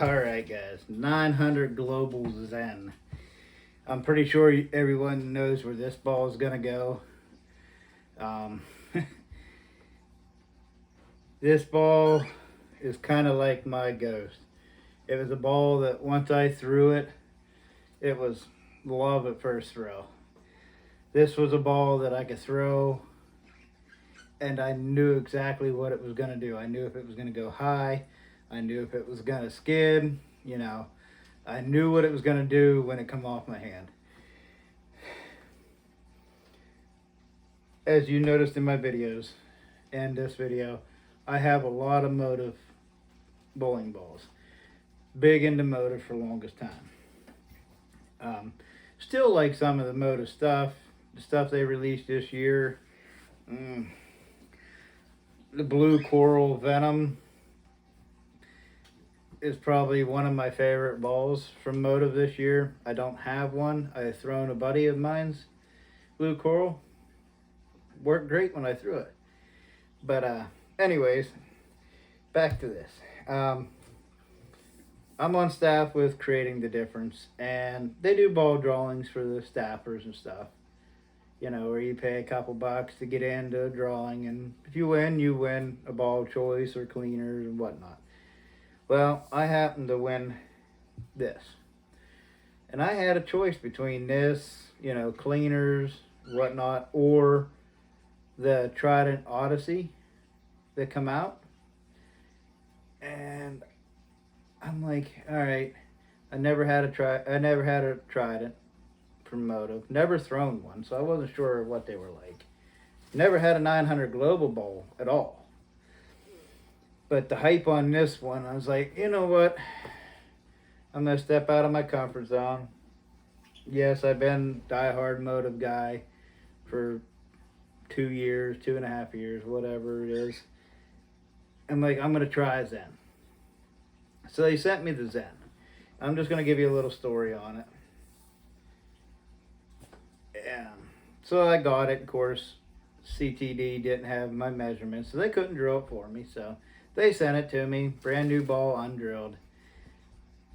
Alright guys, 900 Global Zen. I'm pretty sure everyone knows where this ball is going to go. Um, this ball is kind of like my ghost. It was a ball that once I threw it, it was love at first throw. This was a ball that I could throw and I knew exactly what it was going to do. I knew if it was going to go high. I knew if it was going to skid, I knew what it was going to do when it come off my hand. As you noticed in my videos and this video, I have a lot of motive bowling balls. Big into motive for the longest time. Still like some of the motive stuff. The stuff they released this year. The blue coral venom is probably one of my favorite balls from motive this year. I don't have one. I've thrown a buddy of mine's blue coral. Worked great when I threw it. But anyways, back to this. I'm on staff with Creating the Difference, and they do ball drawings for the staffers and stuff. Where you pay a couple bucks to get into a drawing, and if you win a ball choice or cleaners and whatnot. Well, I happened to win this. And I had a choice between this, cleaners, whatnot, or the Trident Odyssey that come out. And I'm like, all right, I never had a Trident from motive. Never thrown one, so I wasn't sure what they were like. Never had a 900 Global Bowl at all. But the hype on this one, I was like, you know what? I'm going to step out of my comfort zone. Yes, I've been diehard motive guy for 2 years, 2.5 years, whatever it is. I'm like, I'm going to try Zen. So they sent me the Zen. I'm just going to give you a little story on it. So I got it. Of course, CTD didn't have my measurements, so they couldn't drill it for me. So they sent it to me, brand new ball, undrilled.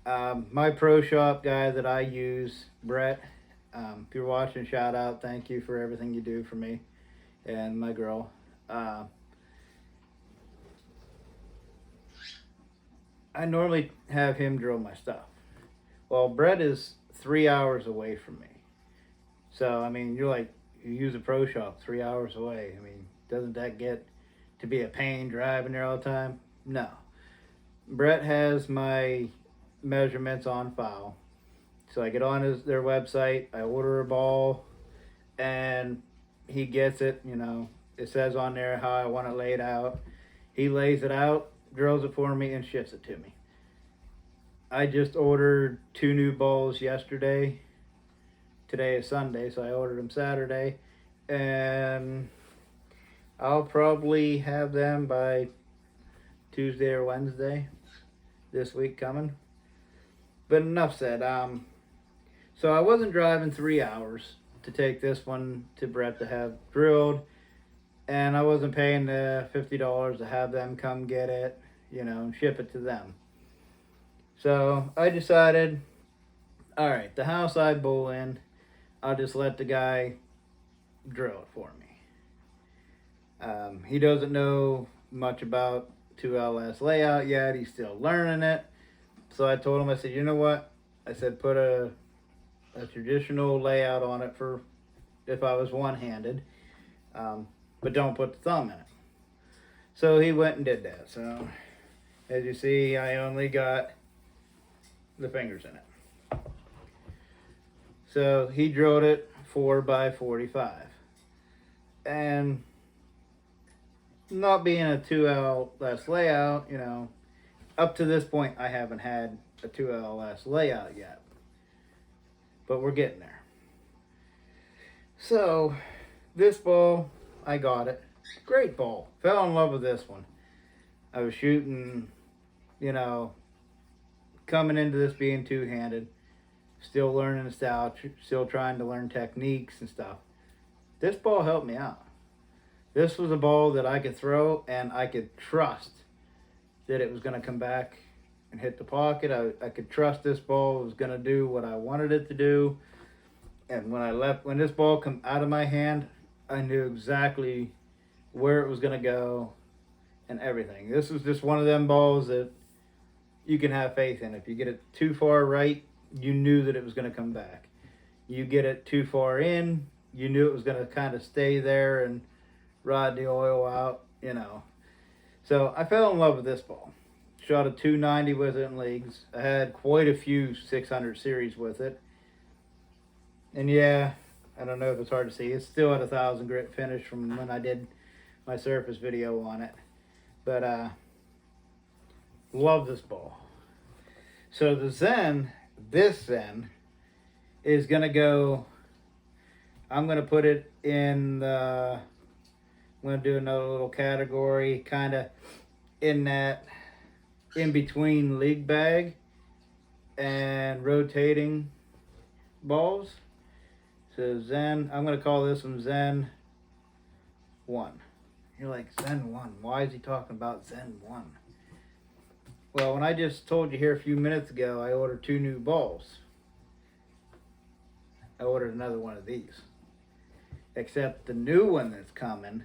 My pro shop guy that I use, Brett, if you're watching, shout out. Thank you for everything you do for me and my girl. I normally have him drill my stuff. Well, Brett is 3 hours away from me. So, I mean, you're like, you use a pro shop 3 hours away. I mean, doesn't that get to be a pain driving there all the time? No. Brett has my measurements on file. So I get on their website, I order a ball, and he gets it, it says on there how I want it laid out. He lays it out, drills it for me, and ships it to me. I just ordered 2 new balls yesterday. Today is Sunday, so I ordered them Saturday, and I'll probably have them by Tuesday or Wednesday this week coming. But enough said. So I wasn't driving 3 hours to take this one to Brett to have drilled, and I wasn't paying the $50 to have them come get it, and ship it to them. So I decided, all right, the house I bowl in, I'll just let the guy drill it for me. He doesn't know much about 2LS layout yet. He's still learning it. So I told him, I said, you know what? I said, put a traditional layout on it for if I was one-handed, but don't put the thumb in it. So he went and did that. So as you see, I only got the fingers in it. So he drilled it 4x45. And not being a 2LS layout, up to this point I haven't had a 2LS layout yet. But we're getting there. So this ball, I got it. Great ball. Fell in love with this one. I was shooting, coming into this being two-handed. Still learning the style, still trying to learn techniques and stuff. This ball helped me out. This was a ball that I could throw and I could trust that it was going to come back and hit the pocket. I could trust this ball was going to do what I wanted it to do. And when this ball come out of my hand, I knew exactly where it was going to go and everything. This was just one of them balls that you can have faith in. If you get it too far right, you knew that it was going to come back. You get it too far in, you knew it was going to kind of stay there and ride the oil out, you know. So I fell in love with this ball. Shot a 290 with it in leagues. I had quite a few 600 series with it. And yeah, I don't know if it's hard to see. It's still at 1,000 grit finish from when I did my surface video on it. But love this ball. So this Zen is gonna go. I'm gonna put it in the. I'm gonna do another little category, kind of in that in between league bag and rotating balls. So Zen, I'm gonna call this one Zen 1. You're like, Zen 1, why is he talking about Zen 1? Well, when I just told you here a few minutes ago, I ordered 2 new balls. I ordered another one of these. Except the new one that's coming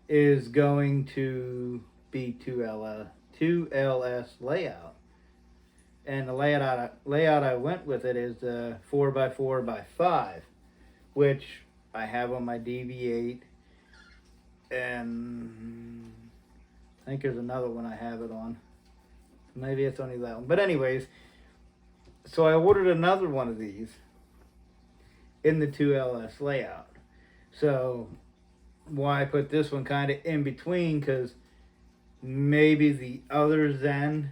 is going to be 2LS layout. And the layout I went with it is the 4x4x5, which I have on my DV8, and I think there's another one I have it on. Maybe it's only that one. But anyways, so I ordered another one of these in the 2LS layout. So why I put this one kind of in between, because maybe the other Zen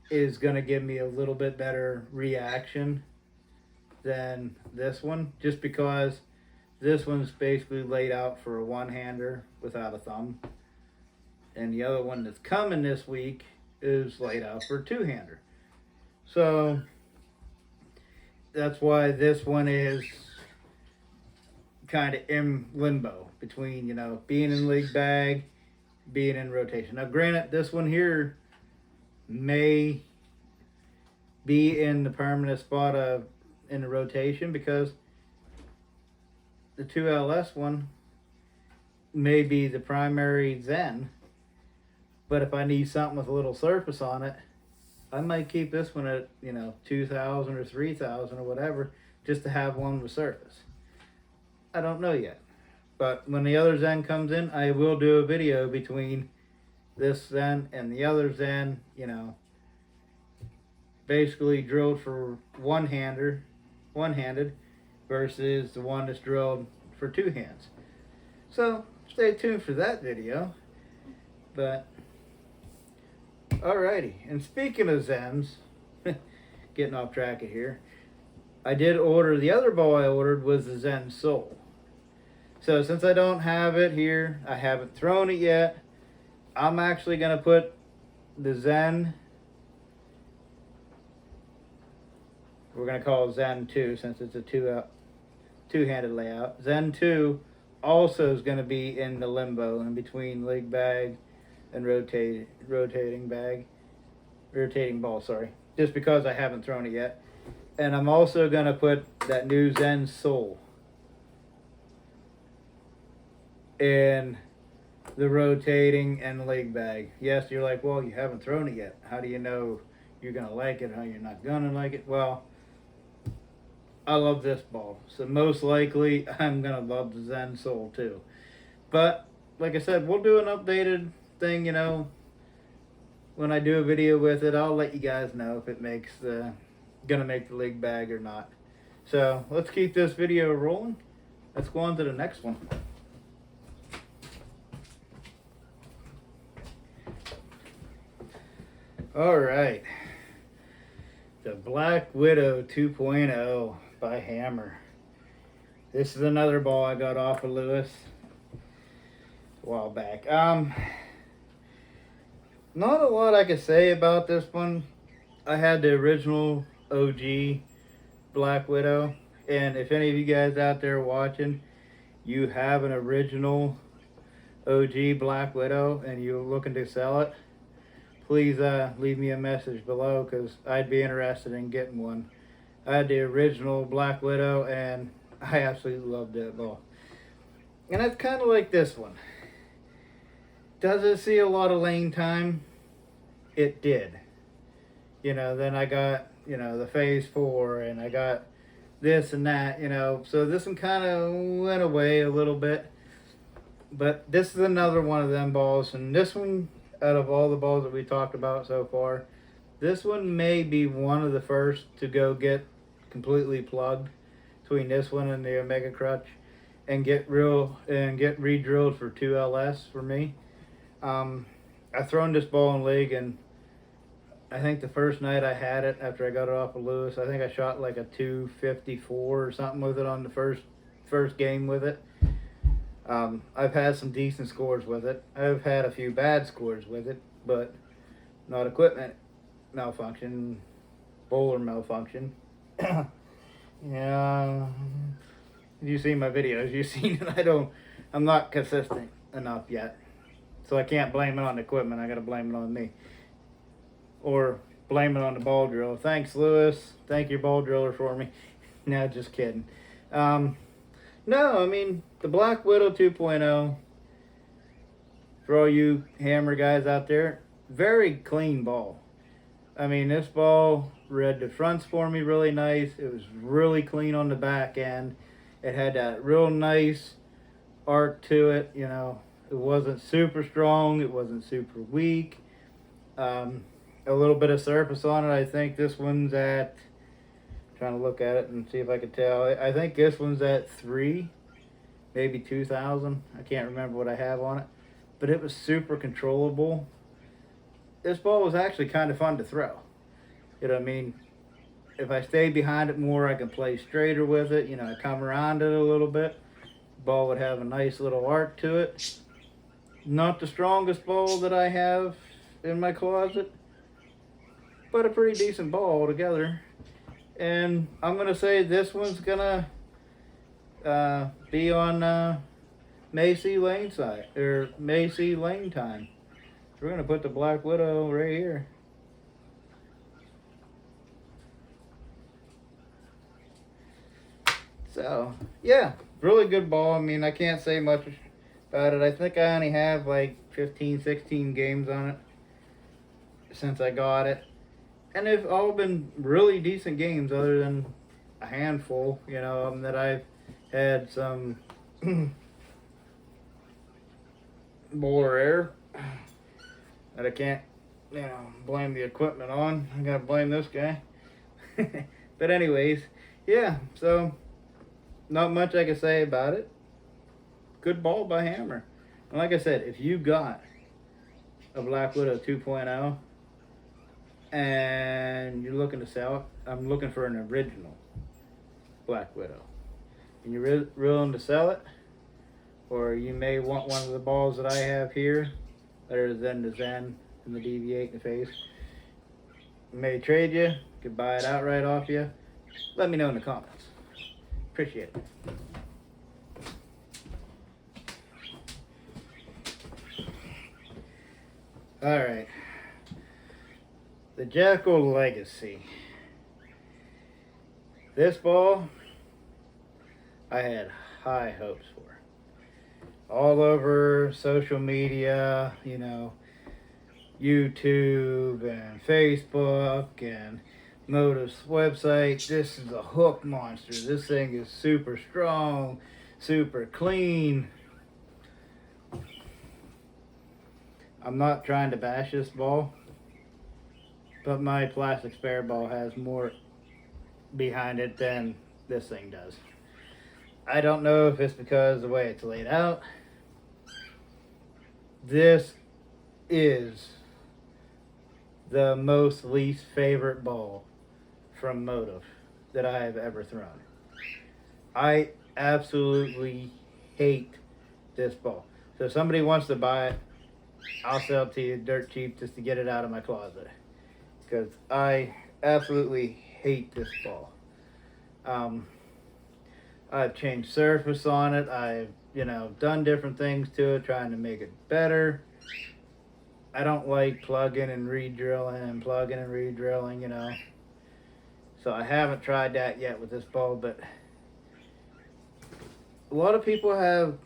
is going to give me a little bit better reaction than this one, just because this one's basically laid out for a one-hander without a thumb, and the other one that's coming this week is laid out for a two-hander. So that's why this one is kind of in limbo between, you know, being in league bag, being in rotation. Now granted, this one here may be in the permanent spot of in the rotation, because the 2LS one may be the primary Zen, but if I need something with a little surface on it, I might keep this one at, you know, 2,000 or 3,000 or whatever, just to have one with surface. I don't know yet, but when the other Zen comes in, I will do a video between this Zen and the other Zen, you know, basically drilled for one-handed versus the one that's drilled for two hands. So stay tuned for that video. But alrighty, and speaking of Zens, getting off track of here, I did order, the other ball I ordered was the Zen Soul. So since I don't have it here, I haven't thrown it yet, I'm actually going to put the Zen, we're going to call it Zen 2 since it's a two-handed layout. Zen 2 also is going to be in the limbo in between league bag and rotating ball, sorry. Just because I haven't thrown it yet. And I'm also going to put that new Zen Soul in the rotating and league bag. Yes, you're like, well, you haven't thrown it yet. How do you know you're going to like it, how you're not going to like it? Well, I love this ball. So most likely, I'm going to love the Zen Soul too. But, like I said, we'll do an updated thing, you know. When I do a video with it, I'll let you guys know if it makes gonna make the league bag or not. So let's keep this video rolling. Let's go on to the next one. All right, the Black Widow 2.0 by Hammer. This is another ball I got off of Lewis a while back. Not a lot I could say about this one. I had the original OG Black Widow, and if any of you guys out there watching, you have an original OG Black Widow and you're looking to sell it, please leave me a message below, because I'd be interested in getting one. I had the original Black Widow, and I absolutely loved that ball. And it's kind of like this one. Does it see a lot of lane time? It did. You know, then I got, you know, the phase 4, and I got this and that, you know. So this one kind of went away a little bit. But this is another one of them balls. And this one, out of all the balls that we talked about so far, this one may be one of the first to go get completely plugged between this one and the Omega Crutch, and get re-drilled for 2LS for me. I've thrown this ball in league, and I think the first night I had it after I got it off of Lewis, I think I shot like a 254 or something with it on the first game with it. I've had some decent scores with it. I've had a few bad scores with it, but not equipment malfunction, bowler malfunction. Yeah, you see my videos, you've seen that I'm not consistent enough yet. So I can't blame it on the equipment, I gotta blame it on me. Or blame it on the ball drill. Thanks, Lewis. Thank your ball driller for me. No, just kidding. No, I mean, the Black Widow 2.0, for all you hammer guys out there, very clean ball. I mean, this ball read the fronts for me really nice. It was really clean on the back end. It had that real nice arc to it, you know. It wasn't super strong. It wasn't super weak. A little bit of surface on it. I think this one's at, trying to look at it and see if I can tell. I think this one's at 3, maybe 2,000. I can't remember what I have on it. But it was super controllable. This ball was actually kind of fun to throw. You know what I mean? If I stay behind it more, I can play straighter with it. You know, I come around it a little bit. Ball would have a nice little arc to it. Not the strongest ball that I have in my closet, but a pretty decent ball altogether. And I'm going to say this one's going to be on Macy Lane side, or Macy Lane time. We're going to put the Black Widow right here. So, yeah, really good ball. I mean, I can't say much about it. I think I only have like 15, 16 games on it since I got it. And they've all been really decent games, other than a handful, you know, that I've had some bowler error that I can't, you know, blame the equipment on. I gotta blame this guy. But anyways, yeah, so not much I can say about it. Good ball by Hammer. And like I said, if you got a Black Widow 2.0 and you're looking to sell it, I'm looking for an original Black Widow, and you're willing to sell it, or you may want one of the balls that I have here, better than the Zen and the DV8 in the face, I may trade you, could buy it outright off you. Let me know in the comments. Appreciate it. Alright, the Jackal Legacy. This ball, I had high hopes for. All over social media, you know, YouTube and Facebook and Motiv's website. This is a hook monster. This thing is super strong, super clean. I'm not trying to bash this ball, but my plastic spare ball has more behind it than this thing does. I don't know if it's because of the way it's laid out. This is the most least favorite ball from Motiv that I have ever thrown. I absolutely hate this ball. So if somebody wants to buy it, I'll sell it to you dirt cheap just to get it out of my closet, because I absolutely hate this ball. I've changed surface on it. I've, you know, done different things to it, trying to make it better. I don't like plugging and re-drilling and plugging and re-drilling, you know. So I haven't tried that yet with this ball, but a lot of people have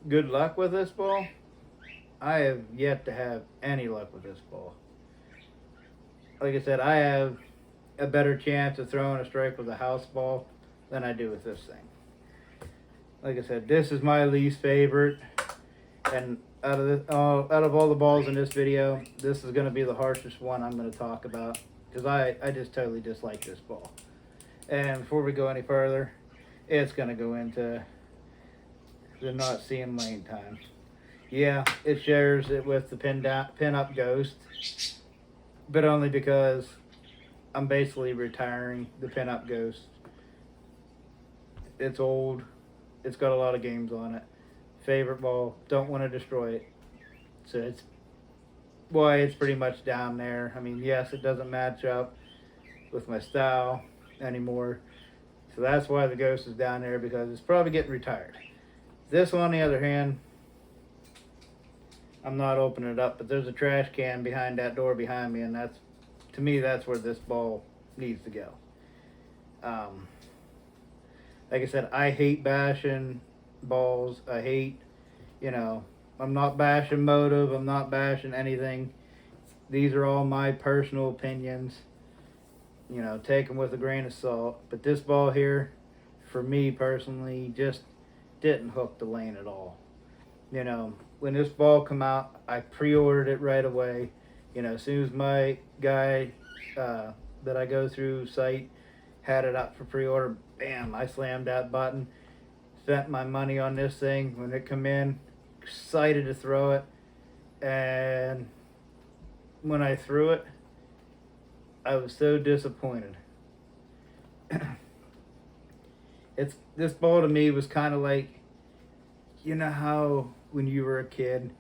good luck with this ball. I have yet to have any luck with this ball. Like I said, I have a better chance of throwing a strike with a house ball than I do with this thing. Like I said, this is my least favorite, and out of all the balls in this video, this is going to be the harshest one I'm going to talk about, because I just totally dislike this ball. And before we go any further, it's going to go into the not seeing lane time. Yeah, it shares it with the pin up ghost, but only because I'm basically retiring the pin up ghost. It's old. It's got a lot of games on it. Favorite ball. Don't want to destroy it. So it's why it's pretty much down there. I mean, yes, it doesn't match up with my style anymore. So that's why the ghost is down there, because it's probably getting retired. This one, on the other hand, I'm not opening it up, but there's a trash can behind that door behind me, and that's, to me, that's where this ball needs to go. Like I said, I hate bashing balls. I hate, I'm not bashing motive. I'm not bashing anything. These are all my personal opinions. Take them with a grain of salt. But this ball here, for me personally, just didn't hook the lane at all. When this ball come out, I pre-ordered it right away. As soon as my guy that I go through site had it up for pre-order, bam, I slammed that button, spent my money on this thing. When it come in, excited to throw it, and when I threw it, I was so disappointed. This ball to me was kind of like, how when you were a kid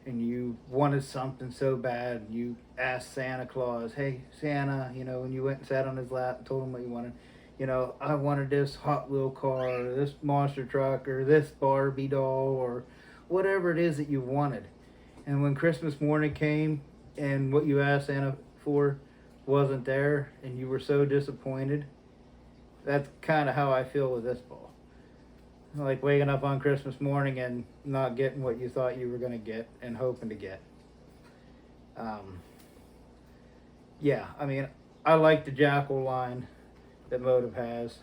and you wanted something so bad, you asked Santa Claus, hey Santa, when you went and sat on his lap and told him what you wanted, I wanted this Hot Wheel car, or this monster truck, or this Barbie doll, or whatever it is that you wanted. And when Christmas morning came and what you asked Santa for wasn't there, and you were so disappointed, that's kind of how I feel with this ball. Like waking up on Christmas morning and not getting what you thought you were going to get and hoping to get. Yeah, I mean, I like the Jackal line that Motive has.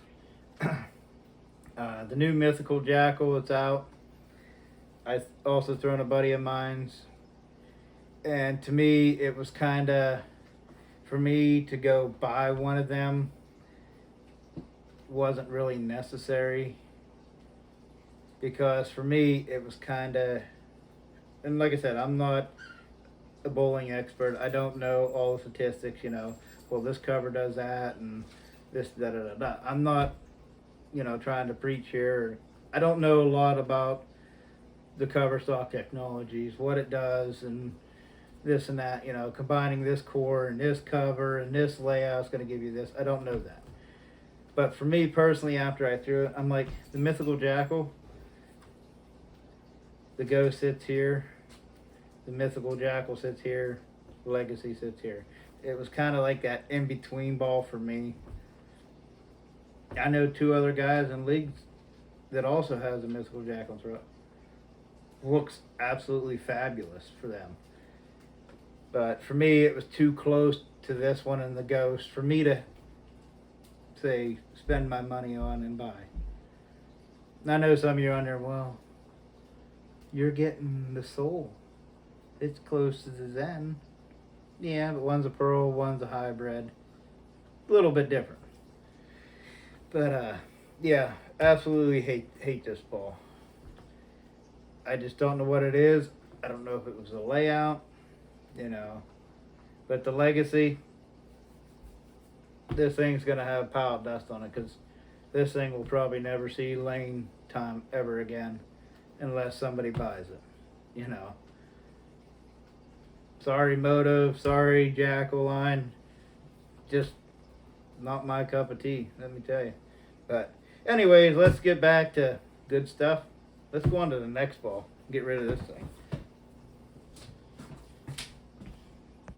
The new mythical Jackal that's out, I also thrown a buddy of mine's. And to me, it was kind of, for me to go buy one of them wasn't really necessary. Because for me, it was kind of, and like I said, I'm not a bowling expert. I don't know all the statistics, well, this cover does that and this, da da da da. I'm not, trying to preach here. I don't know a lot about the cover stock technologies, what it does, and this and that, combining this core and this cover and this layout is going to give you this. I don't know that. But for me personally, after I threw it, I'm like, the mythical Jackal, the ghost sits here, the mythical Jackal sits here, the legacy sits here. It was kind of like that in-between ball for me. I know two other guys in leagues that also has a mythical Jackal throw. Looks absolutely fabulous for them. But for me, it was too close to this one and the ghost for me to say spend my money on and buy. And I know some of you are on there, well, you're getting the soul. It's close to the Zen. Yeah, but one's a pearl, one's a hybrid. A little bit different. But yeah, absolutely hate this ball. I just don't know what it is. I don't know if it was a layout, But the legacy, this thing's gonna have pile of dust on it, because this thing will probably never see lane time ever again unless somebody buys it, Sorry Motive, sorry Jackal line, just not my cup of tea, let me tell you. But anyways, let's get back to good stuff. Let's go on to the next ball, get rid of this thing.